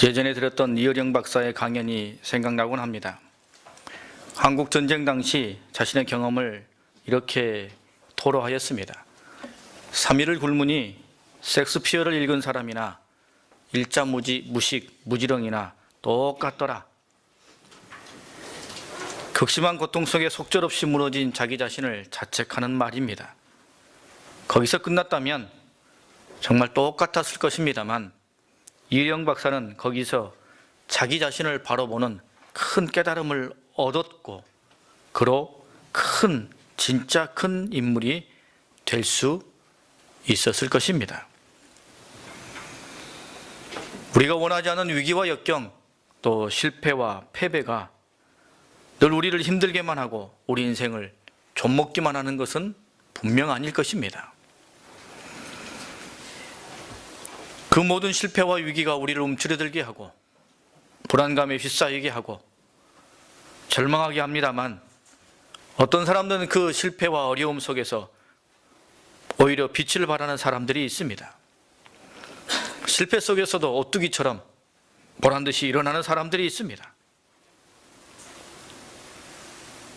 예전에 들었던 이어령 박사의 강연이 생각나곤 합니다. 한국 전쟁 당시 자신의 경험을 이렇게 토로하였습니다. 3일을 굶으니 섹스피어를 읽은 사람이나 일자무지, 무식, 무지렁이나 똑같더라. 극심한 고통 속에 속절없이 무너진 자기 자신을 자책하는 말입니다. 거기서 끝났다면 정말 똑같았을 것입니다만 이어령 박사는 거기서 자기 자신을 바라보는 큰 깨달음을 얻었고 그로 진짜 큰 인물이 될 수 있었을 것입니다. 우리가 원하지 않은 위기와 역경, 또 실패와 패배가 늘 우리를 힘들게만 하고 우리 인생을 좀먹기만 하는 것은 분명 아닐 것입니다. 그 모든 실패와 위기가 우리를 움츠러들게 하고 불안감에 휩싸이게 하고 절망하게 합니다만, 어떤 사람들은 그 실패와 어려움 속에서 오히려 빛을 발하는 사람들이 있습니다. 실패 속에서도 오뚜기처럼 보란듯이 일어나는 사람들이 있습니다.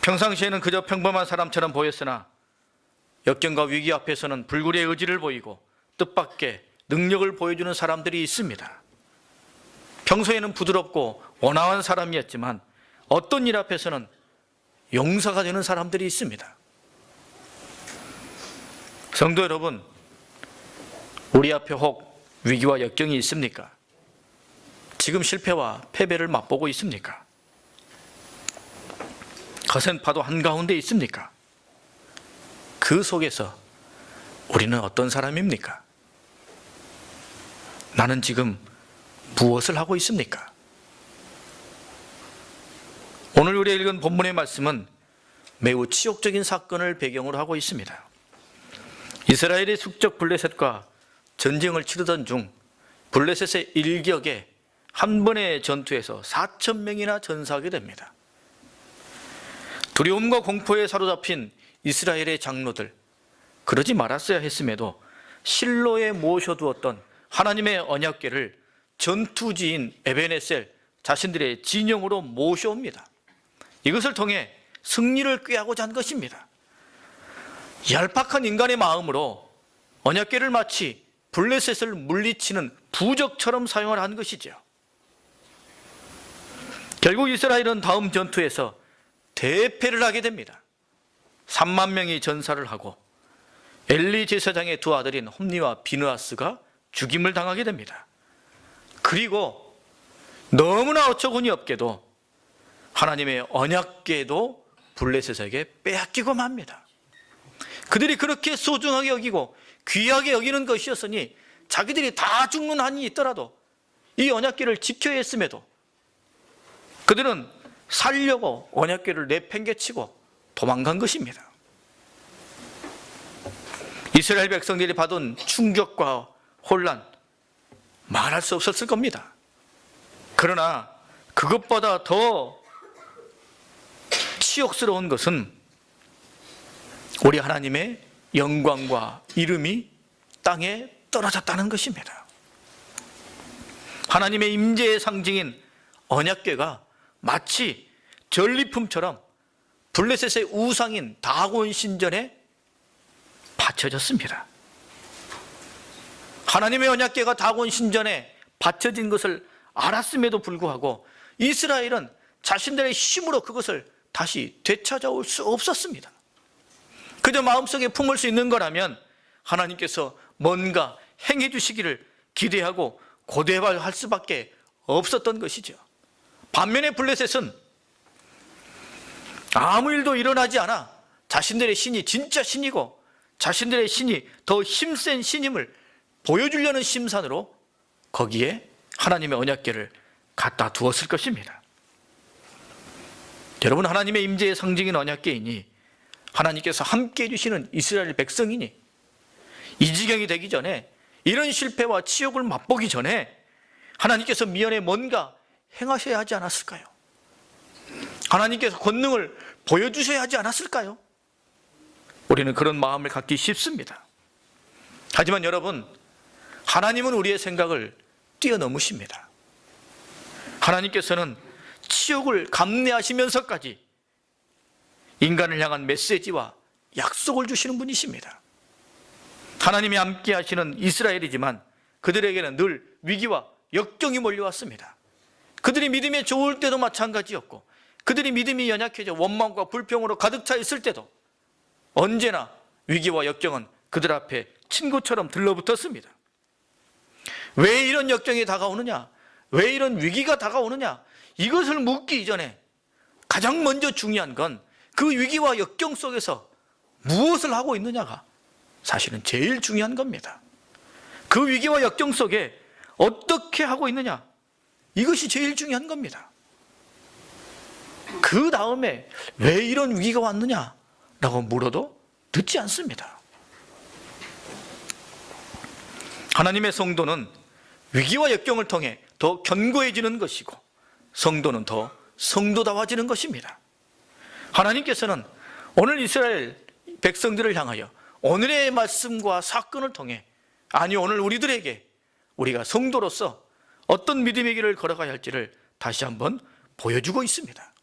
평상시에는 그저 평범한 사람처럼 보였으나 역경과 위기 앞에서는 불굴의 의지를 보이고 뜻밖의 능력을 보여주는 사람들이 있습니다. 평소에는 부드럽고 온화한 사람이었지만 어떤 일 앞에서는 용사가 되는 사람들이 있습니다. 성도 여러분, 우리 앞에 혹 위기와 역경이 있습니까? 지금 실패와 패배를 맛보고 있습니까? 거센 파도 한가운데 있습니까? 그 속에서 우리는 어떤 사람입니까? 나는 지금 무엇을 하고 있습니까? 오늘 우리가 읽은 본문의 말씀은 매우 치욕적인 사건을 배경으로 하고 있습니다. 이스라엘의 숙적 블레셋과 전쟁을 치르던 중 블레셋의 일격에 한 번의 전투에서 4,000명이나 전사하게 됩니다. 두려움과 공포에 사로잡힌 이스라엘의 장로들, 그러지 말았어야 했음에도 실로에 모셔두었던 하나님의 언약궤를 전투지인 에벤에셀 자신들의 진영으로 모셔옵니다. 이것을 통해 승리를 꾀하고자 한 것입니다. 얄팍한 인간의 마음으로 언약궤를 마치 블레셋을 물리치는 부적처럼 사용을 한 것이죠. 결국 이스라엘은 다음 전투에서 대패를 하게 됩니다. 3만 명이 전사를 하고 엘리 제사장의 두 아들인 홈니와 비느하스가 죽임을 당하게 됩니다. 그리고 너무나 어처구니 없게도 하나님의 언약궤도 블레셋에게 빼앗기고 맙니다. 그들이 그렇게 소중하게 여기고 귀하게 여기는 것이었으니 자기들이 다 죽는 한이 있더라도 이 언약궤를 지켜야 했음에도 그들은 살려고 언약궤를 내팽개치고 도망간 것입니다. 이스라엘 백성들이 받은 충격과 혼란 말할 수 없었을 겁니다. 그러나 그것보다 더 치욕스러운 것은 우리 하나님의 영광과 이름이 땅에 떨어졌다는 것입니다. 하나님의 임재의 상징인 언약궤가 마치 전리품처럼 블레셋의 우상인 다곤 신전에 바쳐졌습니다. 하나님의 언약궤가 다곤 신전에 바쳐진 것을 알았음에도 불구하고 이스라엘은 자신들의 힘으로 그것을 다시 되찾아올 수 없었습니다. 그저 마음속에 품을 수 있는 거라면 하나님께서 뭔가 행해 주시기를 기대하고 고대할 수밖에 없었던 것이죠. 반면에 블레셋은 아무 일도 일어나지 않아 자신들의 신이 진짜 신이고 자신들의 신이 더 힘센 신임을 보여주려는 심산으로 거기에 하나님의 언약궤를 갖다 두었을 것입니다. 여러분, 하나님의 임재의 상징인 언약궤이니 하나님께서 함께 해주시는 이스라엘 백성이니 이 지경이 되기 전에, 이런 실패와 치욕을 맛보기 전에 하나님께서 미연에 뭔가 행하셔야 하지 않았을까요? 하나님께서 권능을 보여주셔야 하지 않았을까요? 우리는 그런 마음을 갖기 쉽습니다. 하지만 여러분, 하나님은 우리의 생각을 뛰어넘으십니다. 하나님께서는 치욕을 감내하시면서까지 인간을 향한 메시지와 약속을 주시는 분이십니다. 하나님이 함께 하시는 이스라엘이지만 그들에게는 늘 위기와 역경이 몰려왔습니다. 그들이 믿음에 좋을 때도 마찬가지였고, 그들이 믿음이 연약해져 원망과 불평으로 가득 차 있을 때도 언제나 위기와 역경은 그들 앞에 친구처럼 들러붙었습니다. 왜 이런 역경이 다가오느냐? 왜 이런 위기가 다가오느냐? 이것을 묻기 이전에 가장 먼저 중요한 건 그 위기와 역경 속에서 무엇을 하고 있느냐가 사실은 제일 중요한 겁니다. 그 위기와 역경 속에 어떻게 하고 있느냐, 이것이 제일 중요한 겁니다. 그 다음에 왜 이런 위기가 왔느냐라고 물어도 듣지 않습니다. 하나님의 성도는 위기와 역경을 통해 더 견고해지는 것이고, 성도는 더 성도다워지는 것입니다. 하나님께서는 오늘 이스라엘 백성들을 향하여 오늘의 말씀과 사건을 통해, 아니 오늘 우리들에게 우리가 성도로서 어떤 믿음의 길을 걸어가야 할지를 다시 한번 보여주고 있습니다.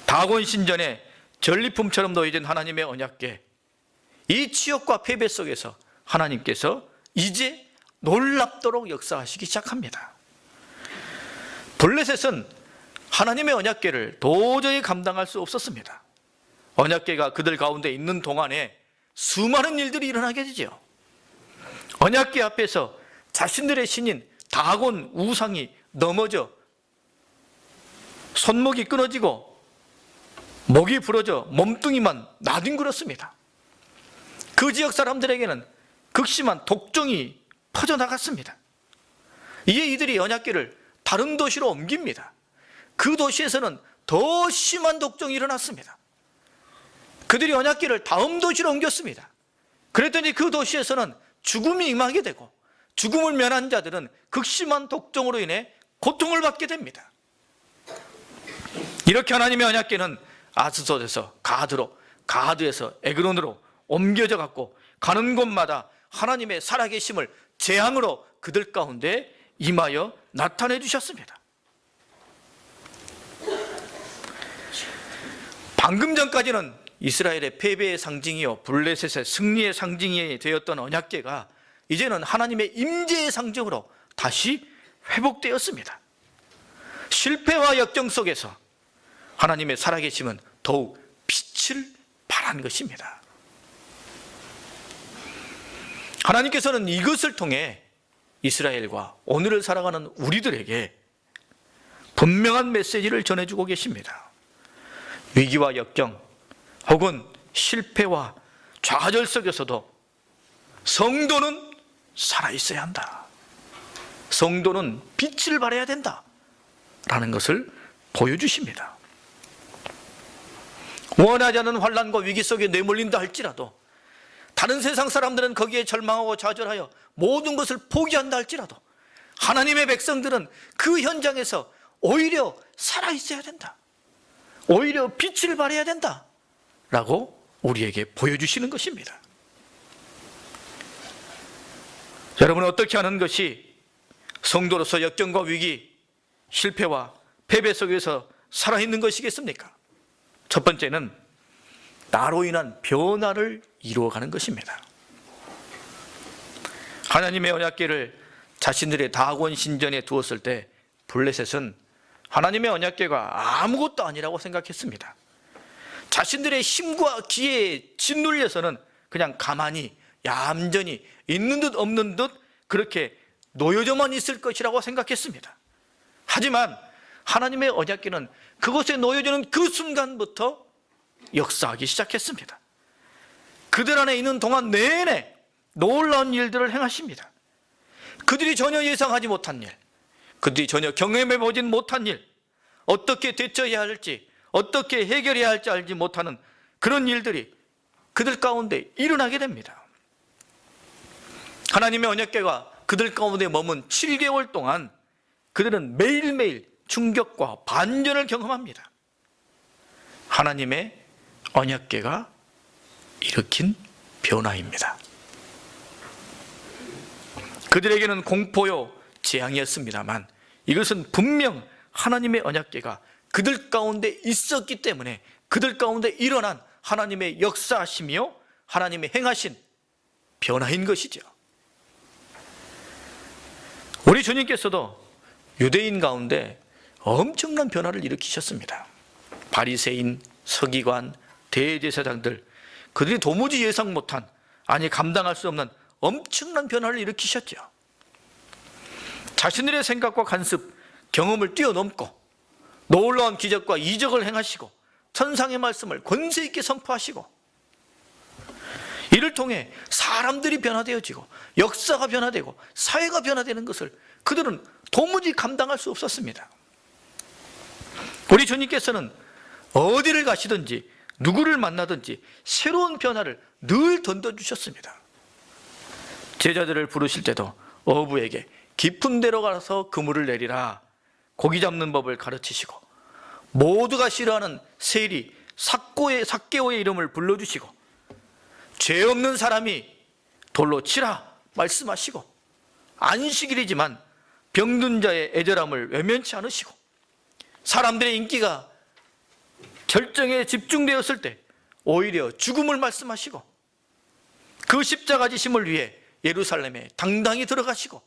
다곤 신전에 전리품처럼 놓여진 하나님의 언약궤, 이 치욕과 패배 속에서 하나님께서 이제 놀랍도록 역사하시기 시작합니다. 블레셋은 하나님의 언약궤를 도저히 감당할 수 없었습니다. 언약궤가 그들 가운데 있는 동안에 수많은 일들이 일어나게 되죠. 언약궤 앞에서 자신들의 신인 다곤 우상이 넘어져 손목이 끊어지고 목이 부러져 몸뚱이만 나뒹굴었습니다. 그 지역 사람들에게는 극심한 독종이 퍼져나갔습니다. 이에 이들이 언약궤를 다른 도시로 옮깁니다. 그 도시에서는 더 심한 독종이 일어났습니다. 그들이 언약궤를 다음 도시로 옮겼습니다. 그랬더니 그 도시에서는 죽음이 임하게 되고, 죽음을 면한 자들은 극심한 독종으로 인해 고통을 받게 됩니다. 이렇게 하나님의 언약궤는 아스돗에서 가드로, 가드에서 에그론으로 옮겨져 갔고, 가는 곳마다 하나님의 살아계심을 재앙으로 그들 가운데 임하여 나타내 주셨습니다. 방금 전까지는 이스라엘의 패배의 상징이요 블레셋의 승리의 상징이 되었던 언약궤가 이제는 하나님의 임재의 상징으로 다시 회복되었습니다. 실패와 역경 속에서 하나님의 살아계심은 더욱 빛을 발한 것입니다. 하나님께서는 이것을 통해 이스라엘과 오늘을 살아가는 우리들에게 분명한 메시지를 전해주고 계십니다. 위기와 역경 혹은 실패와 좌절 속에서도 성도는 살아있어야 한다. 성도는 빛을 발해야 된다 라는 것을 보여주십니다. 원하지 않는 환난과 위기 속에 내몰린다 할지라도, 다른 세상 사람들은 거기에 절망하고 좌절하여 모든 것을 포기한다 할지라도, 하나님의 백성들은 그 현장에서 오히려 살아있어야 된다, 오히려 빛을 발해야 된다 라고 우리에게 보여주시는 것입니다. 여러분은 어떻게 하는 것이 성도로서 역경과 위기, 실패와 패배 속에서 살아있는 것이겠습니까? 첫 번째는 나로 인한 변화를 이루어가는 것입니다. 하나님의 언약궤를 자신들의 다곤 신전에 두었을 때 블레셋은 하나님의 언약궤가 아무것도 아니라고 생각했습니다. 자신들의 힘과 기회에 짓눌려서는 그냥 가만히 얌전히 있는 듯 없는 듯 그렇게 놓여져만 있을 것이라고 생각했습니다. 하지만 하나님의 언약궤는 그곳에 놓여지는 그 순간부터 역사하기 시작했습니다. 그들 안에 있는 동안 내내 놀라운 일들을 행하십니다. 그들이 전혀 예상하지 못한 일, 그들이 전혀 경험해보진 못한 일, 어떻게 대처해야 할지, 어떻게 해결해야 할지 알지 못하는 그런 일들이 그들 가운데 일어나게 됩니다. 하나님의 언약궤가 그들 가운데 머문 7개월 동안 그들은 매일매일 충격과 반전을 경험합니다. 하나님의 언약궤가 일으킨 변화입니다. 그들에게는 공포요 재앙이었습니다만 이것은 분명 하나님의 언약궤가 그들 가운데 있었기 때문에 그들 가운데 일어난 하나님의 역사하심이요 하나님의 행하신 변화인 것이죠. 우리 주님께서도 유대인 가운데 엄청난 변화를 일으키셨습니다. 바리새인, 서기관, 대제사장들, 그들이 도무지 예상 못한, 아니 감당할 수 없는 엄청난 변화를 일으키셨죠. 자신들의 생각과 간섭, 경험을 뛰어넘고 놀라운 기적과 이적을 행하시고 천상의 말씀을 권세 있게 선포하시고, 이를 통해 사람들이 변화되어지고 역사가 변화되고 사회가 변화되는 것을 그들은 도무지 감당할 수 없었습니다. 우리 주님께서는 어디를 가시든지 누구를 만나든지 새로운 변화를 늘 던져주셨습니다. 제자들을 부르실 때도 어부에게 깊은 데로 가서 그물을 내리라 고기 잡는 법을 가르치시고, 모두가 싫어하는 세리 삭개오의 이름을 불러주시고, 죄 없는 사람이 돌로 치라 말씀하시고, 안식일이지만 병든 자의 애절함을 외면치 않으시고, 사람들의 인기가 결정에 집중되었을 때 오히려 죽음을 말씀하시고, 그 십자가 지심을 위해 예루살렘에 당당히 들어가시고,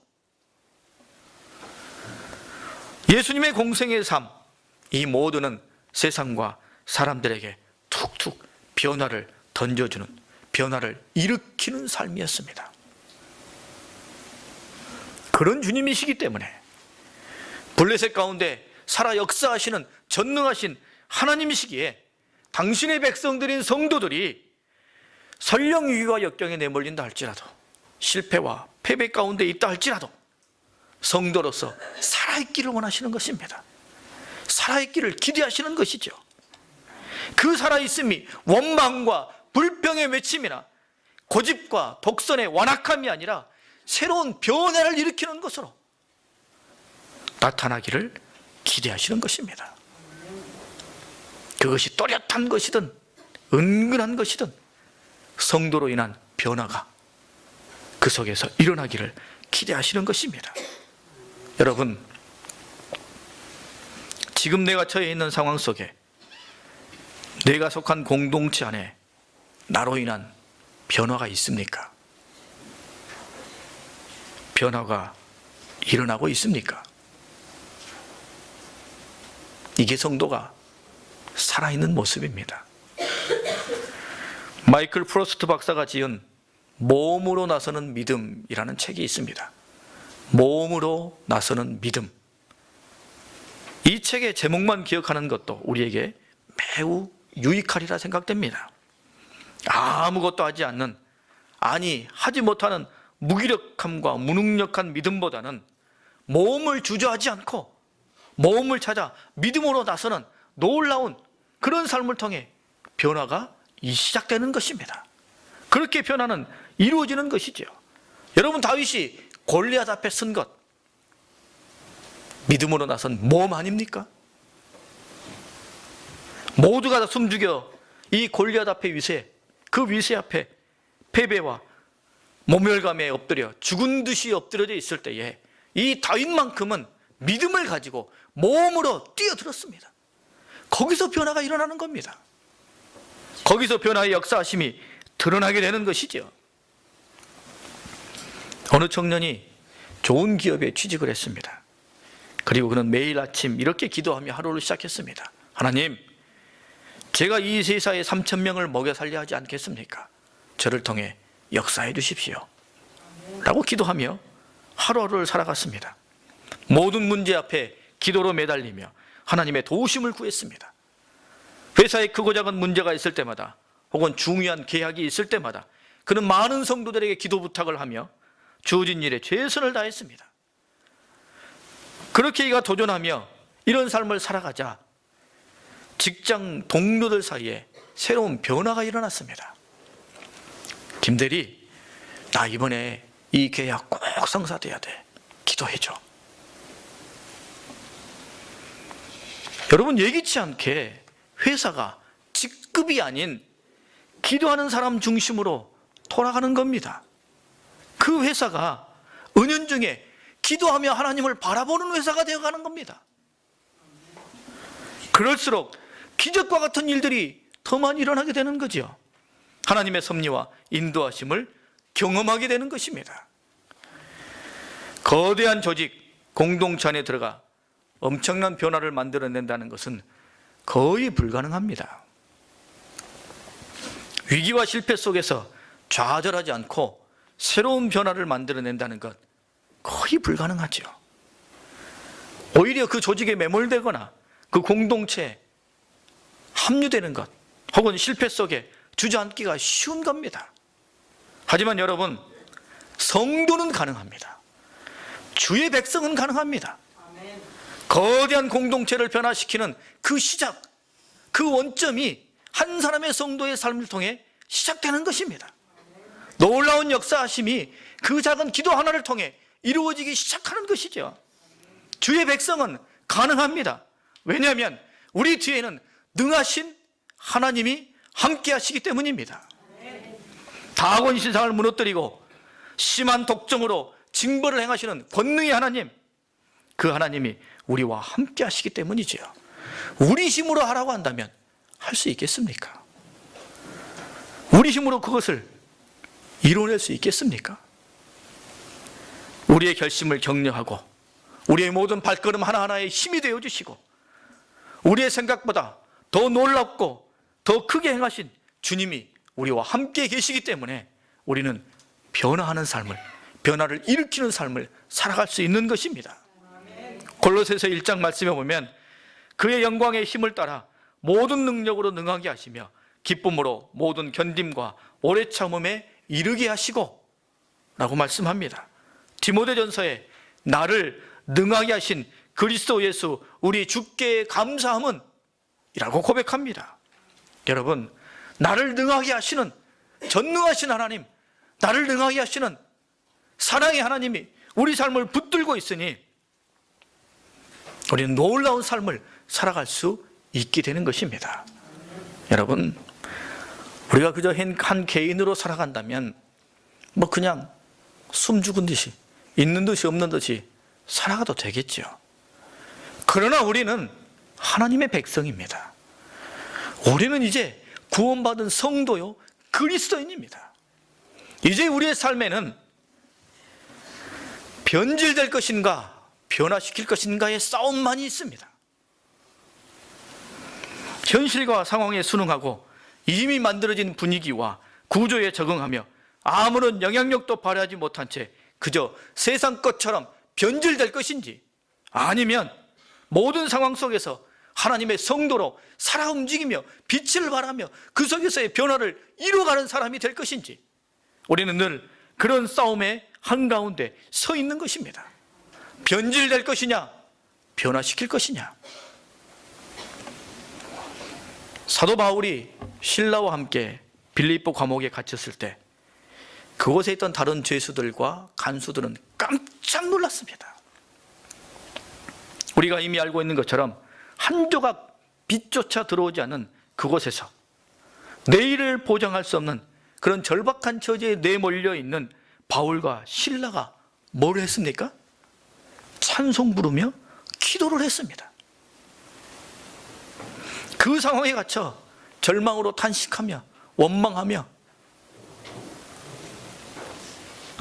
예수님의 공생의 삶, 이 모두는 세상과 사람들에게 툭툭 변화를 던져주는, 변화를 일으키는 삶이었습니다. 그런 주님이시기 때문에 블레셋 가운데 살아 역사하시는 전능하신 하나님이시기에 당신의 백성들인 성도들이 설령 위기와 역경에 내몰린다 할지라도, 실패와 패배 가운데 있다 할지라도 성도로서 살아있기를 원하시는 것입니다. 살아있기를 기대하시는 것이죠. 그 살아있음이 원망과 불평의 외침이나 고집과 독선의 완악함이 아니라 새로운 변화를 일으키는 것으로 나타나기를 기대하시는 것입니다. 그것이 또렷한 것이든 은근한 것이든 성도로 인한 변화가 그 속에서 일어나기를 기대하시는 것입니다. 여러분, 지금 내가 처해 있는 상황 속에 내가 속한 공동체 안에 나로 인한 변화가 있습니까? 변화가 일어나고 있습니까? 이게 성도가 살아있는 모습입니다. 마이클 프로스트 박사가 지은 모험으로 나서는 믿음이라는 책이 있습니다. 모험으로 나서는 믿음. 이 책의 제목만 기억하는 것도 우리에게 매우 유익하리라 생각됩니다. 아무것도 하지 않는, 아니 하지 못하는 무기력함과 무능력한 믿음보다는 모험을 주저하지 않고 모험을 찾아 믿음으로 나서는 놀라운 그런 삶을 통해 변화가 시작되는 것입니다. 그렇게 변화는 이루어지는 것이죠. 여러분, 다윗이 골리앗 앞에 선 것, 믿음으로 나선 모험 아닙니까? 모두가 다 숨죽여 이 골리앗 앞에 그 위세 앞에 패배와 모멸감에 엎드려 죽은 듯이 엎드려져 있을 때에 이 다윗만큼은 믿음을 가지고 모험으로 뛰어들었습니다. 거기서 변화가 일어나는 겁니다. 거기서 변화의 역사하심이 드러나게 되는 것이죠. 어느 청년이 좋은 기업에 취직을 했습니다. 그리고 그는 매일 아침 이렇게 기도하며 하루를 시작했습니다. 하나님, 제가 이 세상에 3,000명을 먹여 살려 하지 않겠습니까? 저를 통해 역사해 주십시오 라고 기도하며 하루하루를 살아갔습니다. 모든 문제 앞에 기도로 매달리며 하나님의 도우심을 구했습니다. 회사에 크고 작은 문제가 있을 때마다, 혹은 중요한 계약이 있을 때마다 그는 많은 성도들에게 기도 부탁을 하며 주어진 일에 최선을 다했습니다. 그렇게 그가 도전하며 이런 삶을 살아가자 직장 동료들 사이에 새로운 변화가 일어났습니다. 김대리, 나 이번에 이 계약 꼭 성사돼야 돼. 기도해줘. 여러분, 예기치 않게 회사가 직급이 아닌 기도하는 사람 중심으로 돌아가는 겁니다. 그 회사가 은연중에 기도하며 하나님을 바라보는 회사가 되어가는 겁니다. 그럴수록 기적과 같은 일들이 더 많이 일어나게 되는 거죠. 하나님의 섭리와 인도하심을 경험하게 되는 것입니다. 거대한 조직, 공동체 안에 들어가 엄청난 변화를 만들어낸다는 것은 거의 불가능합니다. 위기와 실패 속에서 좌절하지 않고 새로운 변화를 만들어낸다는 것 거의 불가능하죠. 오히려 그 조직에 매몰되거나 그 공동체에 합류되는 것 혹은 실패 속에 주저앉기가 쉬운 겁니다. 하지만 여러분, 성도는 가능합니다. 주의 백성은 가능합니다. 거대한 공동체를 변화시키는 그 시작, 그 원점이 한 사람의 성도의 삶을 통해 시작되는 것입니다. 놀라운 역사하심이 그 작은 기도 하나를 통해 이루어지기 시작하는 것이죠. 주의 백성은 가능합니다. 왜냐하면 우리 뒤에는 능하신 하나님이 함께 하시기 때문입니다. 다곤 신상을 무너뜨리고 심한 독점으로 징벌을 행하시는 권능의 하나님, 그 하나님이 우리와 함께 하시기 때문이죠. 우리 힘으로 하라고 한다면 할 수 있겠습니까? 우리 힘으로 그것을 이뤄낼 수 있겠습니까? 우리의 결심을 격려하고 우리의 모든 발걸음 하나하나에 힘이 되어주시고 우리의 생각보다 더 놀랍고 더 크게 행하신 주님이 우리와 함께 계시기 때문에 우리는 변화하는 삶을, 변화를 일으키는 삶을 살아갈 수 있는 것입니다. 골로새서 1장 말씀에 보면 그의 영광의 힘을 따라 모든 능력으로 능하게 하시며 기쁨으로 모든 견딤과 오래 참음에 이르게 하시고 라고 말씀합니다. 디모데전서에 나를 능하게 하신 그리스도 예수 우리 주께 감사함은 이라고 고백합니다. 여러분, 나를 능하게 하시는 전능하신 하나님, 나를 능하게 하시는 사랑의 하나님이 우리 삶을 붙들고 있으니 우리는 놀라운 삶을 살아갈 수 있게 되는 것입니다. 여러분, 우리가 그저 한 개인으로 살아간다면 뭐 그냥 숨 죽은 듯이 있는 듯이 없는 듯이 살아가도 되겠죠. 그러나 우리는 하나님의 백성입니다. 우리는 이제 구원받은 성도요 그리스도인입니다. 이제 우리의 삶에는 변질될 것인가 변화시킬 것인가의 싸움만이 있습니다. 현실과 상황에 순응하고 이미 만들어진 분위기와 구조에 적응하며 아무런 영향력도 발휘하지 못한 채 그저 세상 것처럼 변질될 것인지, 아니면 모든 상황 속에서 하나님의 성도로 살아 움직이며 빛을 발하며 그 속에서의 변화를 이루어가는 사람이 될 것인지, 우리는 늘 그런 싸움의 한가운데 서 있는 것입니다. 변질될 것이냐 변화시킬 것이냐. 사도 바울이 실라와 함께 빌립보 감옥에 갇혔을 때 그곳에 있던 다른 죄수들과 간수들은 깜짝 놀랐습니다. 우리가 이미 알고 있는 것처럼 한 조각 빛조차 들어오지 않은 그곳에서 내일을 보장할 수 없는 그런 절박한 처지에 내몰려 있는 바울과 실라가 뭘 했습니까? 찬송 부르며 기도를 했습니다. 그 상황에 갇혀 절망으로 탄식하며 원망하며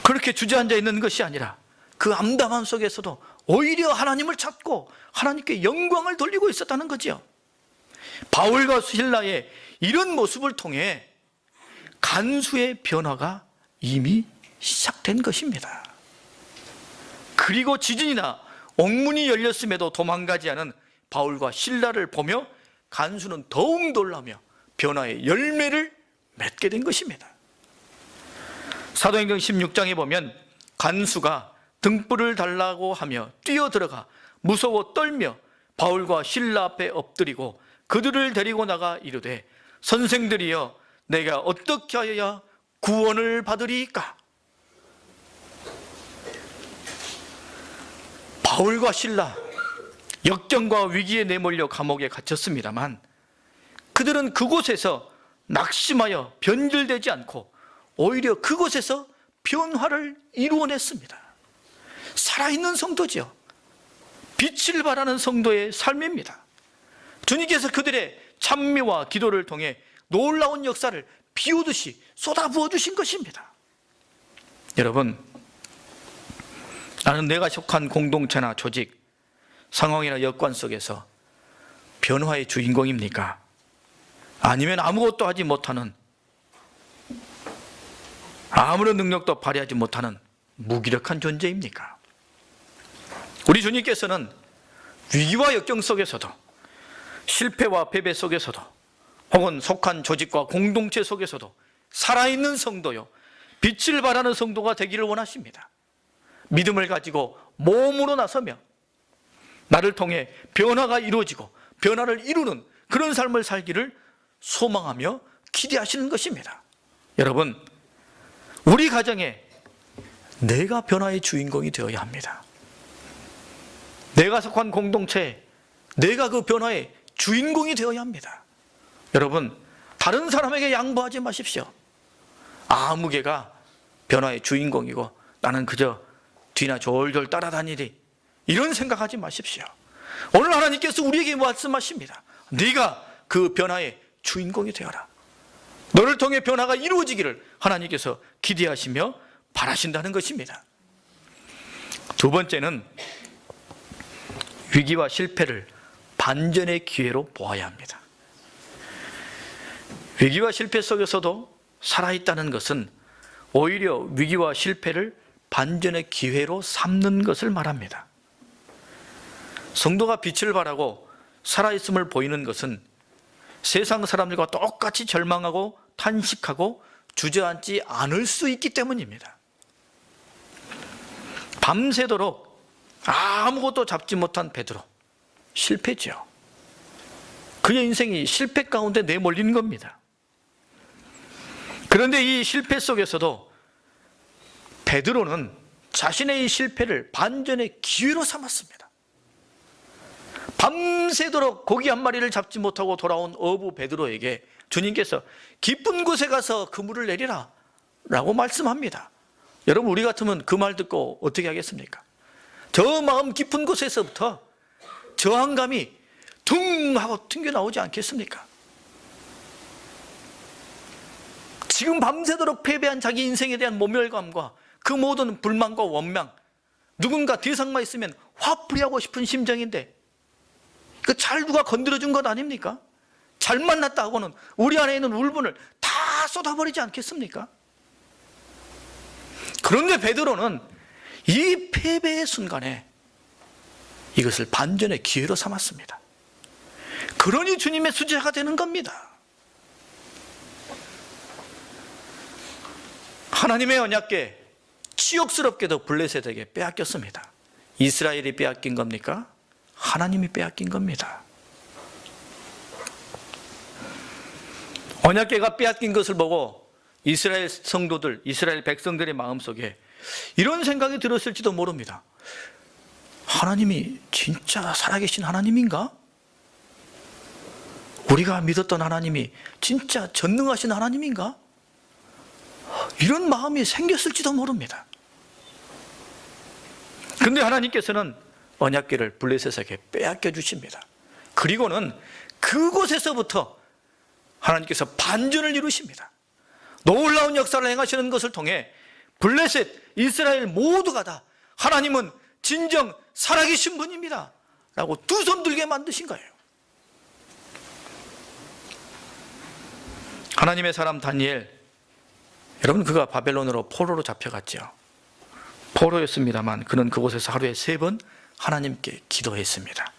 그렇게 주저앉아 있는 것이 아니라 그 암담함 속에서도 오히려 하나님을 찾고 하나님께 영광을 돌리고 있었다는 거죠. 바울과 실라의 이런 모습을 통해 간수의 변화가 이미 시작된 것입니다. 그리고 지진이나 옥문이 열렸음에도 도망가지 않은 바울과 실라를 보며 간수는 더욱 놀라며 변화의 열매를 맺게 된 것입니다. 사도행전 16장에 보면 간수가 등불을 달라고 하며 뛰어들어가 무서워 떨며 바울과 실라 앞에 엎드리고 그들을 데리고 나가 이르되 선생들이여 내가 어떻게 하여야 구원을 받으리까? 바울과 실라 역경과 위기에 내몰려 감옥에 갇혔습니다만 그들은 그곳에서 낙심하여 변질되지 않고 오히려 그곳에서 변화를 이루어냈습니다. 살아있는 성도지요. 빛을 발하는 성도의 삶입니다. 주님께서 그들의 찬미와 기도를 통해 놀라운 역사를 비오듯이 쏟아부어 주신 것입니다. 여러분, 나는 내가 속한 공동체나 조직, 상황이나 여건 속에서 변화의 주인공입니까? 아니면 아무것도 하지 못하는, 아무런 능력도 발휘하지 못하는 무기력한 존재입니까? 우리 주님께서는 위기와 역경 속에서도, 실패와 패배 속에서도, 혹은 속한 조직과 공동체 속에서도 살아있는 성도요, 빛을 발하는 성도가 되기를 원하십니다. 믿음을 가지고 몸으로 나서며 나를 통해 변화가 이루어지고 변화를 이루는 그런 삶을 살기를 소망하며 기대하시는 것입니다. 여러분, 우리 가정에 내가 변화의 주인공이 되어야 합니다. 내가 속한 공동체에 내가 그 변화의 주인공이 되어야 합니다. 여러분, 다른 사람에게 양보하지 마십시오. 아무개가 변화의 주인공이고 나는 그저 뒤나 졸졸 따라다니리, 이런 생각하지 마십시오. 오늘 하나님께서 우리에게 말씀하십니다. 네가 그 변화의 주인공이 되어라. 너를 통해 변화가 이루어지기를 하나님께서 기대하시며 바라신다는 것입니다. 두 번째는 위기와 실패를 반전의 기회로 보아야 합니다. 위기와 실패 속에서도 살아있다는 것은 오히려 위기와 실패를 반전의 기회로 삼는 것을 말합니다. 성도가 빛을 발하고 살아있음을 보이는 것은 세상 사람들과 똑같이 절망하고 탄식하고 주저앉지 않을 수 있기 때문입니다. 밤새도록 아무것도 잡지 못한 베드로, 실패죠. 그의 인생이 실패 가운데 내몰리는 겁니다. 그런데 이 실패 속에서도 베드로는 자신의 이 실패를 반전의 기회로 삼았습니다. 밤새도록 고기 한 마리를 잡지 못하고 돌아온 어부 베드로에게 주님께서 깊은 곳에 가서 그물을 내리라 라고 말씀합니다. 여러분, 우리 같으면 그 말 듣고 어떻게 하겠습니까? 저 마음 깊은 곳에서부터 저항감이 둥 하고 튕겨나오지 않겠습니까? 지금 밤새도록 패배한 자기 인생에 대한 모멸감과 그 모든 불만과 원망, 누군가 대상만 있으면 화풀이하고 싶은 심정인데 그 잘 누가 건드려준 것 아닙니까? 잘 만났다 하고는 우리 안에 있는 울분을 다 쏟아버리지 않겠습니까? 그런데 베드로는 이 패배의 순간에 이것을 반전의 기회로 삼았습니다. 그러니 주님의 수제자가 되는 겁니다. 하나님의 언약궤 치욕스럽게도 블레셋에게 빼앗겼습니다. 이스라엘이 빼앗긴 겁니까? 하나님이 빼앗긴 겁니다. 언약궤가 빼앗긴 것을 보고 이스라엘 성도들, 이스라엘 백성들의 마음속에 이런 생각이 들었을지도 모릅니다. 하나님이 진짜 살아계신 하나님인가? 우리가 믿었던 하나님이 진짜 전능하신 하나님인가? 이런 마음이 생겼을지도 모릅니다. 그런데 하나님께서는 언약궤를 블레셋에게 빼앗겨 주십니다. 그리고는 그곳에서부터 하나님께서 반전을 이루십니다. 놀라운 역사를 행하시는 것을 통해 블레셋, 이스라엘 모두가 다 하나님은 진정 살아계신 분입니다 라고 두 손 들게 만드신 거예요. 하나님의 사람 다니엘, 여러분, 그가 바벨론으로 포로로 잡혀갔죠. 포로였습니다만 그는 그곳에서 하루에 3번 하나님께 기도했습니다.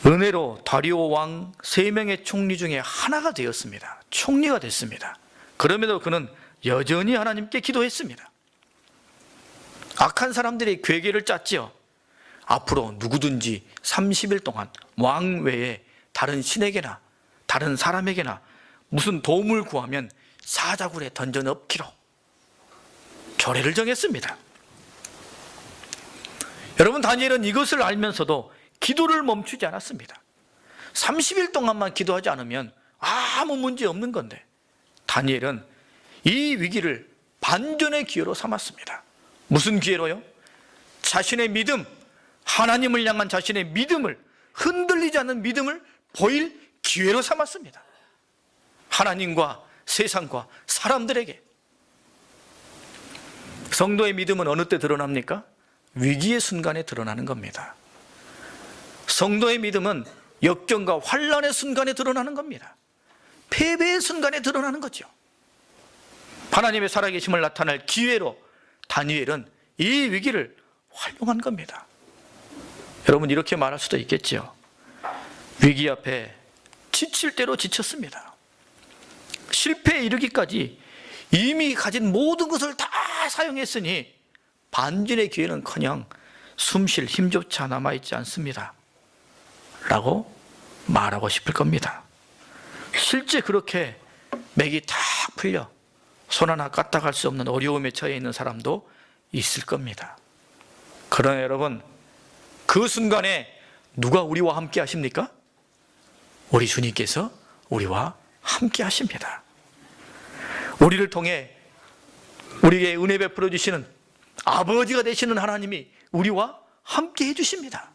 은혜로 다리오 왕 3명의 총리 중에 하나가 되었습니다. 총리가 됐습니다. 그럼에도 그는 여전히 하나님께 기도했습니다. 악한 사람들이 괴계를 짰지요. 앞으로 누구든지 30일 동안 왕 외에 다른 신에게나 다른 사람에게나 무슨 도움을 구하면 사자굴에 던져 넣기로 조례를 정했습니다. 여러분, 다니엘은 이것을 알면서도 기도를 멈추지 않았습니다. 30일 동안만 기도하지 않으면 아무 문제 없는 건데 다니엘은 이 위기를 반전의 기회로 삼았습니다. 무슨 기회로요? 자신의 믿음, 하나님을 향한 자신의 믿음을, 흔들리지 않는 믿음을 보일 기회로 삼았습니다. 하나님과 세상과 사람들에게. 성도의 믿음은 어느 때 드러납니까? 위기의 순간에 드러나는 겁니다. 성도의 믿음은 역경과 환난의 순간에 드러나는 겁니다. 패배의 순간에 드러나는 거죠. 하나님의 살아계심을 나타낼 기회로 다니엘은 이 위기를 활용한 겁니다. 여러분, 이렇게 말할 수도 있겠죠. 위기 앞에 지칠 대로 지쳤습니다. 실패에 이르기까지 이미 가진 모든 것을 다 사용했으니 반전의 기회는커녕 숨쉴 힘조차 남아있지 않습니다 라고 말하고 싶을 겁니다. 실제 그렇게 맥이 탁 풀려 손 하나 까딱할 수 없는 어려움에 처해 있는 사람도 있을 겁니다. 그러나 여러분, 그 순간에 누가 우리와 함께 하십니까? 우리 주님께서 우리와 함께 하십니다. 우리를 통해 우리에게 은혜 베풀어 주시는 아버지가 되시는 하나님이 우리와 함께 해주십니다.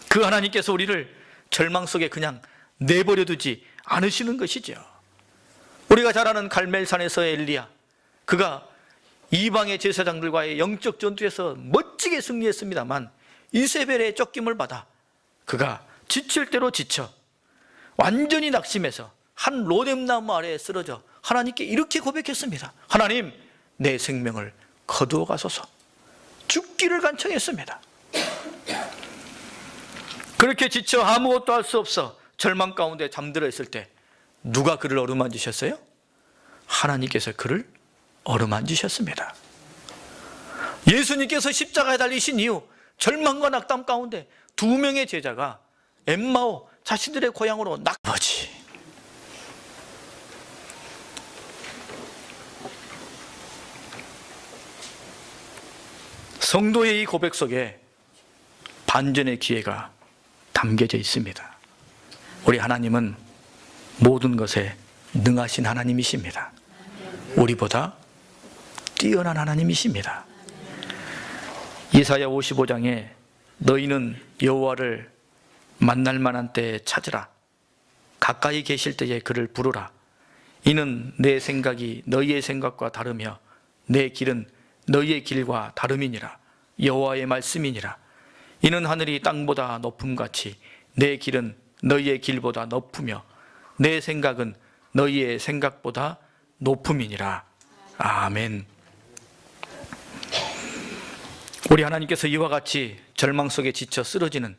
그 하나님께서 우리를 절망 속에 그냥 내버려 두지 않으시는 것이죠. 우리가 잘 아는 갈멜산에서의 엘리야, 그가 이방의 제사장들과의 영적 전투에서 멋지게 승리했습니다만 이세벨의 쫓김을 받아 그가 지칠 대로 지쳐 완전히 낙심해서 한 로뎀나무 아래에 쓰러져 하나님께 이렇게 고백했습니다. 하나님, 내 생명을 거두어 가소서. 죽기를 간청했습니다. 그렇게 지쳐 아무것도 할 수 없어 절망 가운데 잠들어 있을 때 누가 그를 어루만지셨어요? 하나님께서 그를 어루만지셨습니다. 예수님께서 십자가에 달리신 이후 절망과 낙담 가운데 2명의 제자가 엠마오, 자신들의 고향으로 아버지, 성도의 이 고백 속에 반전의 기회가 담겨져 있습니다. 우리 하나님은 모든 것에 능하신 하나님이십니다. 우리보다 뛰어난 하나님이십니다. 이사야 55장에 너희는 여호와를 만날 만한 때에 찾으라. 가까이 계실 때에 그를 부르라. 이는 내 생각이 너희의 생각과 다르며 내 길은 너희의 길과 다름이니라. 여호와의 말씀이니라. 이는 하늘이 땅보다 높음같이 내 길은 너희의 길보다 높으며 내 생각은 너희의 생각보다 높음이니라. 아멘. 우리 하나님께서 이와 같이 절망 속에 지쳐 쓰러지는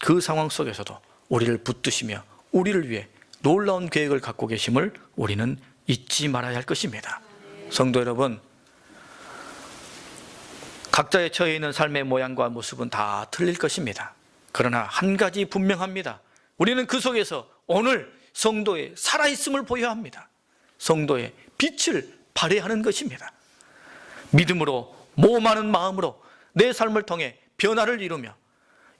그 상황 속에서도 우리를 붙드시며 우리를 위해 놀라운 계획을 갖고 계심을 우리는 잊지 말아야 할 것입니다. 성도 여러분, 각자의 처해 있는 삶의 모양과 모습은 다 틀릴 것입니다. 그러나 한 가지 분명합니다. 우리는 그 속에서 오늘 성도의 살아있음을 보여야 합니다. 성도의 빛을 발해야 하는 것입니다. 믿음으로, 모험하는 마음으로 내 삶을 통해 변화를 이루며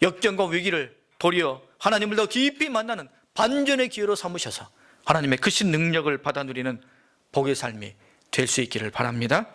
역경과 위기를 도리어 하나님을 더 깊이 만나는 반전의 기회로 삼으셔서 하나님의 크신 능력을 받아 누리는 복의 삶이 될 수 있기를 바랍니다.